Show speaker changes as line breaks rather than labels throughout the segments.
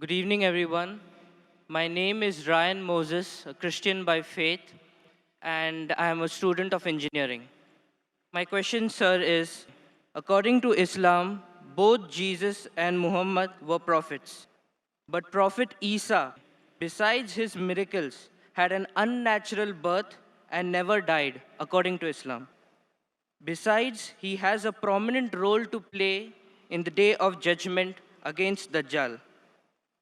Good evening, everyone. My name is Ryan Moses, a Christian by faith, and I am a student of engineering. My question, sir, is according to Islam, both Jesus and Muhammad were prophets. But Prophet Isa, besides his miracles, had an unnatural birth and never died, according to Islam. Besides, he has a prominent role to play in the day of judgment against Dajjal.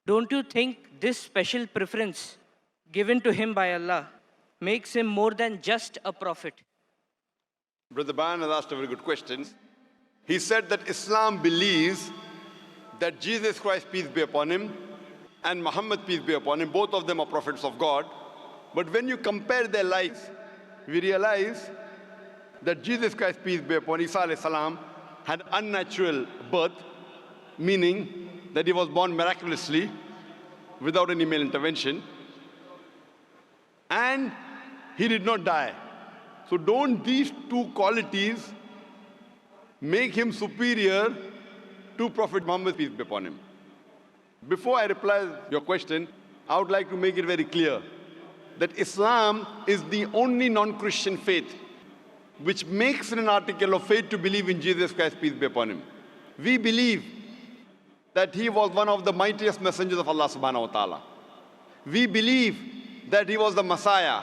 Don't you think this special preference given to him by Allah makes him more than just a prophet?
Brother Bayan has asked a very good question. He said that Islam believes that Jesus Christ, peace be upon him, and Muhammad, peace be upon him, both of them are prophets of God. But when you compare their lives, we realize that Jesus Christ, peace be upon Isa alayhi salam, had unnatural birth, meaning that he was born miraculously without any male intervention, and he did not die. So don't these two qualities make him superior to Prophet Muhammad, peace be upon him? Before I reply your question, I would like to make it very clear that Islam is the only non-Christian faith which makes it an article of faith to believe in Jesus Christ, peace be upon him. We believe that he was one of the mightiest messengers of Allah subhanahu wa ta'ala. We believe that he was the Messiah,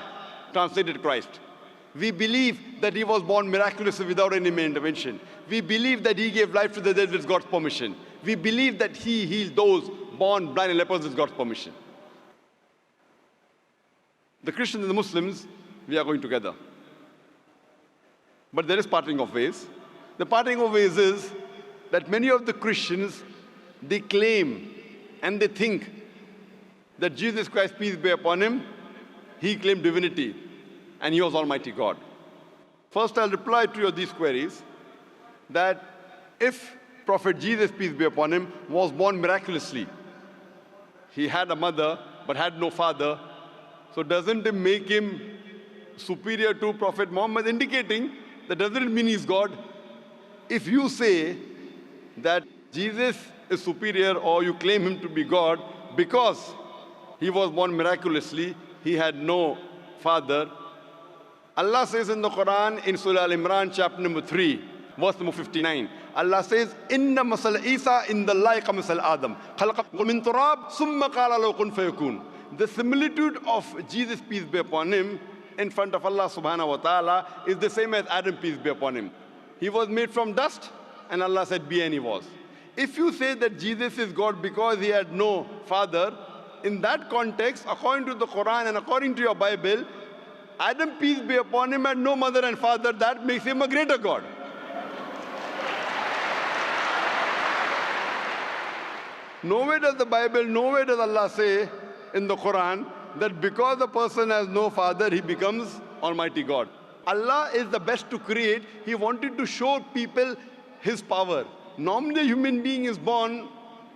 translated Christ. We believe that he was born miraculously without any male intervention. We believe that he gave life to the dead with God's permission. We believe that he healed those born blind and lepers with God's permission. The Christians and the Muslims, we are going together. But there is parting of ways. The parting of ways is that many of the Christians, they claim and they think that Jesus Christ, peace be upon him, he claimed divinity and he was Almighty God. First, I'll reply to these queries that if Prophet Jesus, peace be upon him, was born miraculously, he had a mother but had no father, so doesn't it make him superior to Prophet Muhammad, indicating that doesn't mean he's God? If you say that Jesus is superior or you claim him to be God because he was born miraculously, he had no father. Allah says in the Quran in Surah Al-Imran chapter number 3, verse number 59, Allah says, Inna masal Isa in the like masal Adam. Khalaqakum min turab, summa qala lahu kun fayakun. The similitude of Jesus, peace be upon him, in front of Allah subhanahu wa ta'ala is the same as Adam, peace be upon him. He was made from dust and Allah said be, and he was. If you say that Jesus is God because he had no father, in that context, according to the Quran and according to your Bible, Adam, peace be upon him, had no mother and father. That makes him a greater God. Nowhere does the Bible, nowhere does Allah say in the Quran that because a person has no father, he becomes Almighty God. Allah is the best to create. He wanted to show people his power. Normally, a human being is born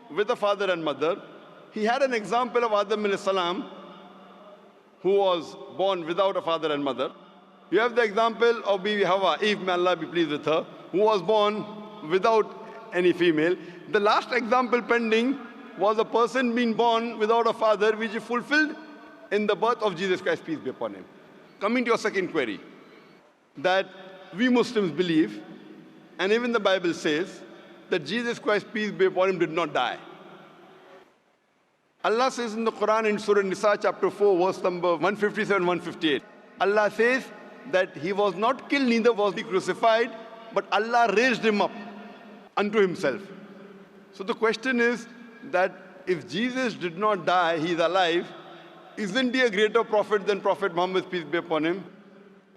with a father and mother. He had an example of Adam alayhi salam, who was born without a father and mother. You have the example of Bibi Hawa, Eve, may Allah be pleased with her, who was born without any female. The last example pending was a person being born without a father, which is fulfilled in the birth of Jesus Christ, peace be upon him. Coming to your second query, that we Muslims believe, and even the Bible says, that Jesus Christ, peace be upon him, did not die. Allah says in the Quran in Surah Nisa chapter 4, verse number 157, 158, Allah says that he was not killed, neither was he crucified, but Allah raised him up unto himself. So the question is that if Jesus did not die, he is alive, isn't he a greater prophet than Prophet Muhammad, peace be upon him?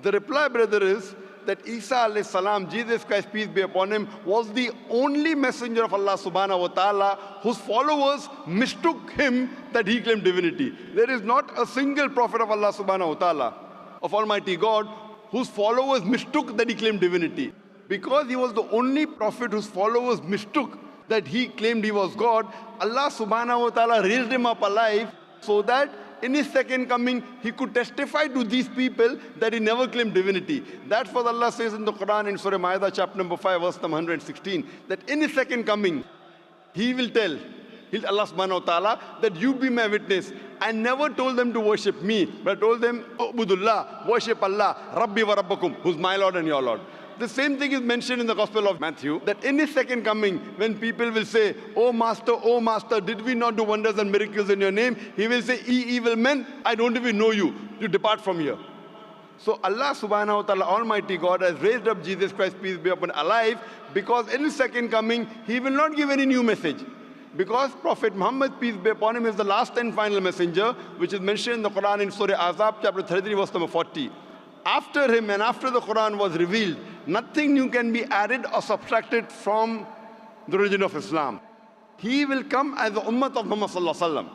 The reply, brother, is that Isa alayhi salam, Jesus Christ, peace be upon him, was the only messenger of Allah subhanahu wa ta'ala whose followers mistook him that he claimed divinity. There is not a single prophet of Allah subhanahu wa ta'ala, of Almighty God, whose followers mistook that he claimed divinity. Because he was the only prophet whose followers mistook that he claimed he was God, Allah subhanahu wa ta'ala raised him up alive so that in his second coming, he could testify to these people that he never claimed divinity. That's what Allah says in the Quran in Surah Ma'idah chapter number 5, verse number 116, that in his second coming, he will tell, He told Allah subhanahu wa ta'ala that you be my witness. I never told them to worship me, but I told them, Ubudullah, worship Allah, Rabbi wa Rabbakum, who's my Lord and your Lord. The same thing is mentioned in the Gospel of Matthew, that in his second coming, when people will say, oh Master, did we not do wonders and miracles in your name? He will say, ye evil men, I don't even know you. You depart from here. So Allah subhanahu wa ta'ala, Almighty God, has raised up Jesus Christ, peace be upon him, alive, because in his second coming, he will not give any new message. Because Prophet Muhammad, peace be upon him, is the last and final messenger, which is mentioned in the Quran in Surah Azab, chapter 33, verse number 40. After him and after the Quran was revealed, nothing new can be added or subtracted from the religion of Islam. He will come as the ummah of Muhammad sallallahu alaihi wasallam.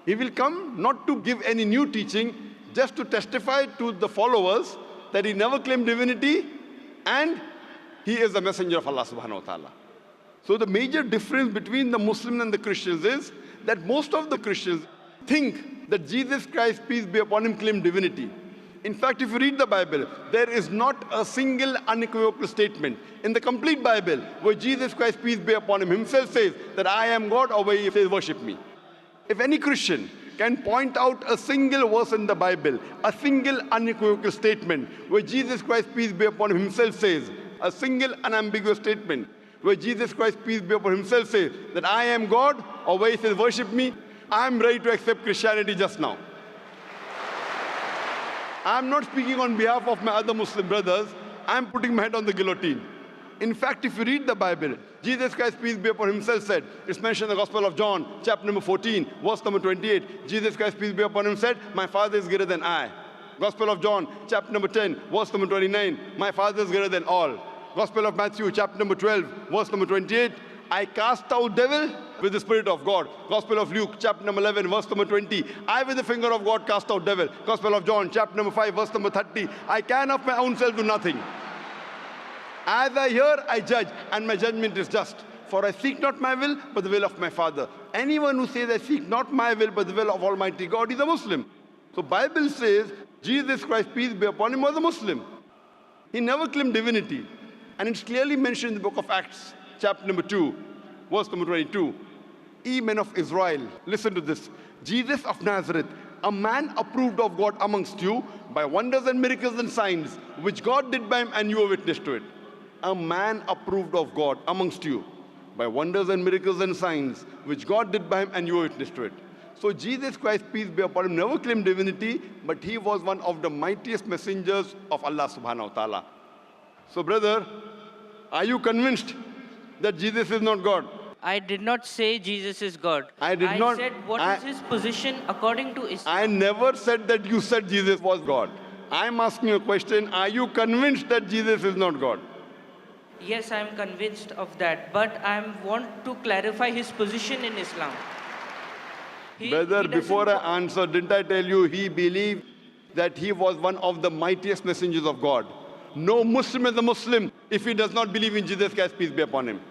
He will come not to give any new teaching, just to testify to the followers that he never claimed divinity and he is the messenger of Allah subhanahu wa ta'ala. So the major difference between the Muslims and the Christians is that most of the Christians think that Jesus Christ, peace be upon him, claimed divinity. In fact, if you read the Bible, there is not a single unequivocal statement in the complete Bible where Jesus Christ, peace be upon him, himself says that I am God, or where he says worship me. If any Christian can point out a single verse in the Bible, a single unequivocal statement where Jesus Christ, peace be upon him, himself says, a single unambiguous statement where Jesus Christ, peace be upon him, himself says that I am God, or where he says worship me, I am ready to accept Christianity just now. I am not speaking on behalf of my other Muslim brothers. I am putting my head on the guillotine. In fact, if you read the Bible, Jesus Christ, peace be upon him, himself said, it's mentioned in the Gospel of John, chapter number 14, verse number 28. Jesus Christ, peace be upon him, said, my Father is greater than I. Gospel of John, chapter number 10, verse number 29. My Father is greater than all. Gospel of Matthew, chapter number 12, verse number 28. I cast out devil with the Spirit of God. Gospel of Luke, chapter number 11, verse number 20. I with the finger of God cast out devil. Gospel of John, chapter number 5, verse number 30. I can of my own self do nothing. As I hear, I judge, and my judgment is just. For I seek not my will, but the will of my Father. Anyone who says, I seek not my will, but the will of Almighty God, is a Muslim. So Bible says, Jesus Christ, peace be upon him, was a Muslim. He never claimed divinity. And it's clearly mentioned in the book of Acts, chapter number 2, verse number 22. Ye men of Israel, listen to this. Jesus of Nazareth, a man approved of God amongst you by wonders and miracles and signs, which God did by him, and you were witness to it. A man approved of God amongst you by wonders and miracles and signs, which God did by him, and you were witness to it. So Jesus Christ, peace be upon him, never claimed divinity, but he was one of the mightiest messengers of Allah subhanahu wa ta'ala. So brother, are you convinced that Jesus is not God?
I did not say Jesus is God.
I
said what is his position according to Islam.
I never said that you said Jesus was God. I'm asking you a question. Are you convinced that Jesus is not God?
Yes, I am convinced of that, but I want to clarify his position in Islam.
Brother, before I answer, didn't I tell you he believed that he was one of the mightiest messengers of God? No Muslim is a Muslim if he does not believe in Jesus Christ, peace be upon him.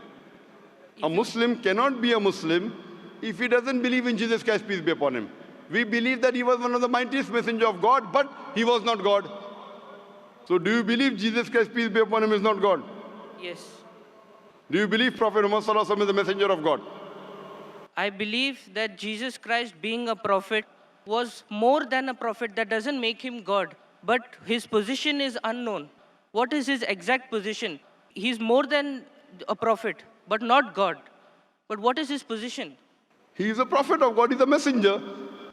A Muslim cannot be a Muslim if he doesn't believe in Jesus Christ, peace be upon him. We believe that he was one of the mightiest messengers of God, but he was not God. So do you believe Jesus Christ, peace be upon him, is not God?
Yes.
Do you believe Prophet Muhammad sallallahu alaihi wasallam is the messenger of God?
I believe that Jesus Christ, being a prophet, was more than a prophet. That doesn't make him God, but his position is unknown. What is his exact position? He's more than a prophet, but not God. But what is his position?
He is a prophet of God, he's a messenger.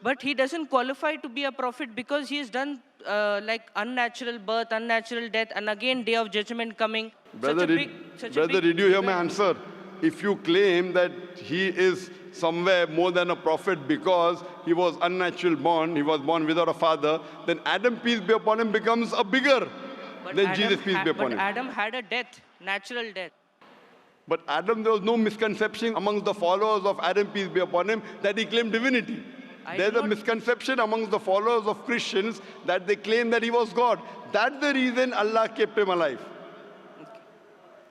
But he doesn't qualify to be a prophet because he has done like unnatural birth, unnatural death, and again day of judgment coming.
Brother, did you hear my answer? If you claim that he is somewhere more than a prophet because he was unnatural born, he was born without a father, then Adam, peace be upon him, becomes a bigger than Jesus, peace be upon him.
But Adam had a death, natural death.
But Adam, there was no misconception amongst the followers of Adam, peace be upon him, that he claimed divinity. There's a misconception amongst the followers of Christians that they claim that he was God. That's the reason Allah kept him alive.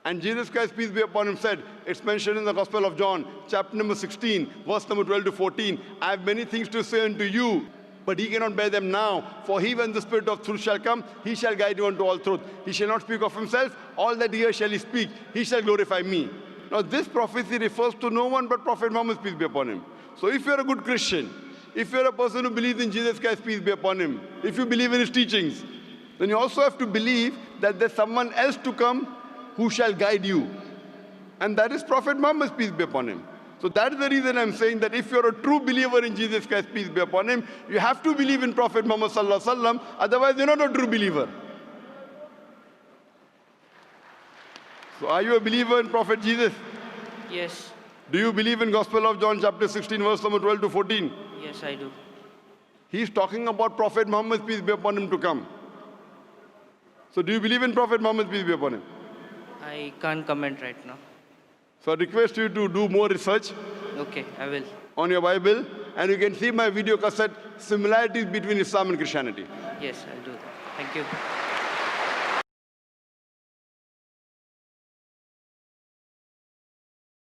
And Jesus Christ, peace be upon him, said, it's mentioned in the Gospel of John, chapter number 16, verse number 12 to 14, I have many things to say unto you, but he cannot bear them now. For he, when the Spirit of truth shall come, he shall guide you unto all truth. He shall not speak of himself. All that he hears shall he speak. He shall glorify me. Now this prophecy refers to no one but Prophet Muhammad, peace be upon him. So if you're a good Christian, if you're a person who believes in Jesus Christ, peace be upon him, if you believe in his teachings, then you also have to believe that there's someone else to come who shall guide you. And that is Prophet Muhammad, peace be upon him. So that is the reason I'm saying that if you're a true believer in Jesus Christ, peace be upon him, you have to believe in Prophet Muhammad sallallahu alaihi wasallam, otherwise you're not a true believer. So are you a believer in Prophet Jesus?
Yes.
Do you believe in Gospel of John chapter 16 verse number 12 to 14?
Yes, I do.
He's talking about Prophet Muhammad, peace be upon him, to come. So do you believe in Prophet Muhammad, peace be upon him?
I can't comment right now.
So I request you to do more research
Okay, I will.
on your Bible, and you can see my video cassette, similarities between Islam and Christianity.
Yes, I'll do that. Thank you.